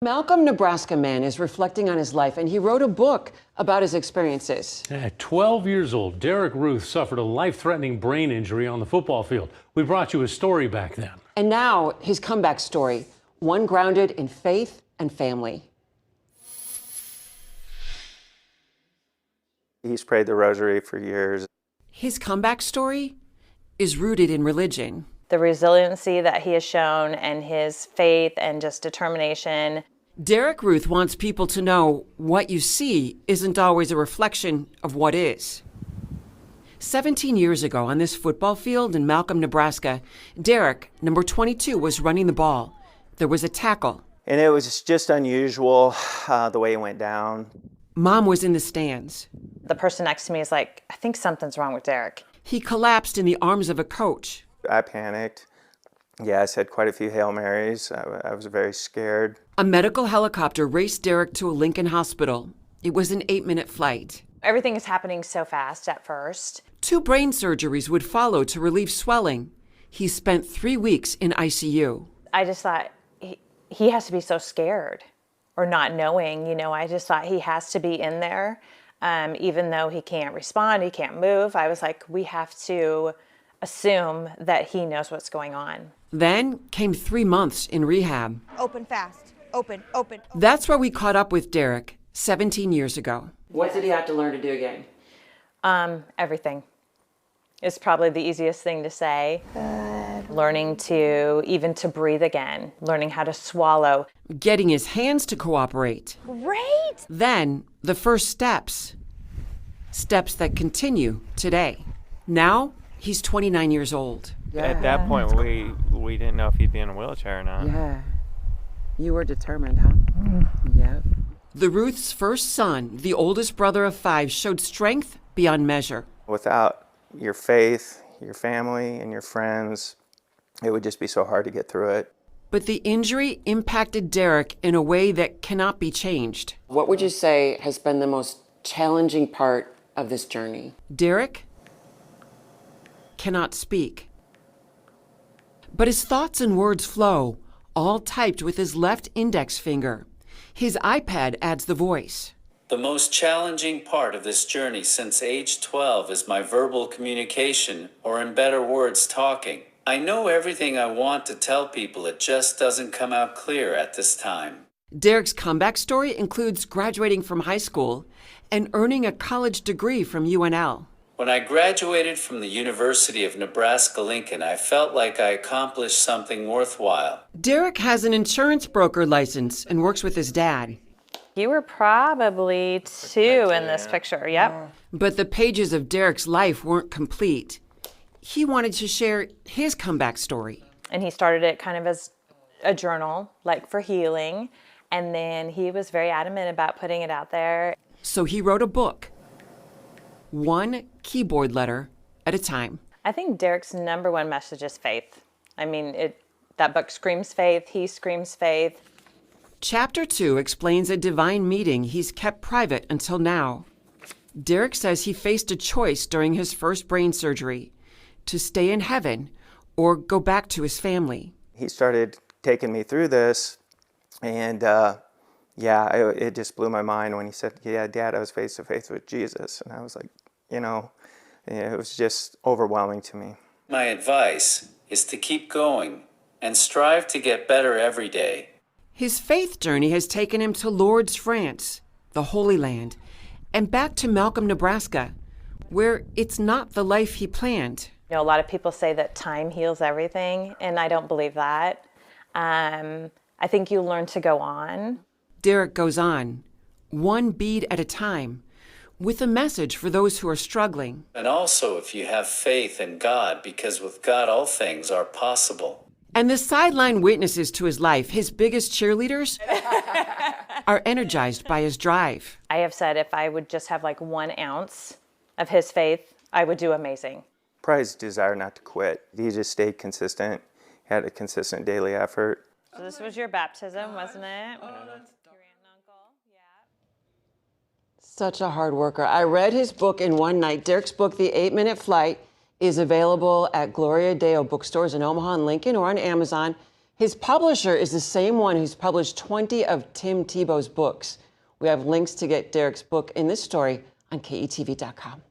Malcolm, Nebraska man is reflecting on his life, and he wrote a book about his experiences. At 12 years old, Derek Ruth suffered a life-threatening brain injury on the football field. We brought you his story back then. And now his comeback story, one grounded in faith and family. He's prayed the rosary for years. His comeback story is rooted in religion. The resiliency that he has shown and his faith and just determination. Derek Ruth wants people to know what you see isn't always a reflection of what is. 17 years ago on this football field in Malcolm, Nebraska, Derek, number 22, was running the ball. There was a tackle. And it was just unusual the way it went down. Mom was in the stands. The person next to me is like, I think something's wrong with Derek. He collapsed in the arms of a coach. I panicked. Yeah, I said quite a few Hail Marys. I was very scared. A medical helicopter raced Derek to a Lincoln hospital. It was an 8-minute flight. Everything is happening so fast at first. 2 brain surgeries would follow to relieve swelling. He spent 3 weeks in ICU. I just thought he has to be so scared or not knowing, I just thought he has to be in there. Even though he can't respond, he can't move. I was like, we have to assume that he knows what's going on. Then came 3 months in rehab. Open fast. Open. That's where we caught up with Derek 17 years ago. What did he have to learn to do again? Everything. It's probably the easiest thing to say. Learning to breathe again, learning how to swallow. Getting his hands to cooperate. Great! Then the first steps. Steps that continue today. Now he's 29 years old. At that point, we didn't know if he'd be in a wheelchair or not. Yeah. You were determined, huh? Yeah. The Ruth's first son, the oldest brother of 5, showed strength beyond measure. Without your faith, your family, and your friends, it would just be so hard to get through it. But the injury impacted Derek in a way that cannot be changed. What would you say has been the most challenging part of this journey? Derek cannot speak. But his thoughts and words flow, all typed with his left index finger. His iPad adds the voice. The most challenging part of this journey since age 12 is my verbal communication, or in better words, talking. I know everything I want to tell people, it just doesn't come out clear at this time. Derek's comeback story includes graduating from high school and earning a college degree from UNL. When I graduated from the University of Nebraska-Lincoln, I felt like I accomplished something worthwhile. Derek has an insurance broker license and works with his dad. You were probably 2 in this picture, yep. But the pages of Derek's life weren't complete. He wanted to share his comeback story. And he started it kind of as a journal, like for healing. And then he was very adamant about putting it out there. So he wrote a book, one keyboard letter at a time. I think Derek's number one message is faith. I mean, that book screams faith, he screams faith. Chapter 2 explains a divine meeting he's kept private until now. Derek says he faced a choice during his first brain surgery, to stay in heaven or go back to his family. He started taking me through this, and it just blew my mind when he said, yeah, Dad, I was face to face with Jesus. And I was like, it was just overwhelming to me. My advice is to keep going and strive to get better every day. His faith journey has taken him to Lourdes, France, the Holy Land, and back to Malcolm, Nebraska, where it's not the life he planned. A lot of people say that time heals everything, and I don't believe that. I think you learn to go on. Derek goes on, one bead at a time, with a message for those who are struggling. And also if you have faith in God, because with God all things are possible. And the sideline witnesses to his life, his biggest cheerleaders, are energized by his drive. I have said if I would just have like 1 ounce of his faith, I would do amazing. Probably his desire not to quit. He just stayed consistent, had a consistent daily effort. So this was your baptism, wasn't it? Your aunt and uncle, yeah. Such a hard worker. I read his book in one night. Derek's book, The 8-Minute Flight, is available at Gloria Deo bookstores in Omaha and Lincoln or on Amazon. His publisher is the same one who's published 20 of Tim Tebow's books. We have links to get Derek's book in this story on KETV.com.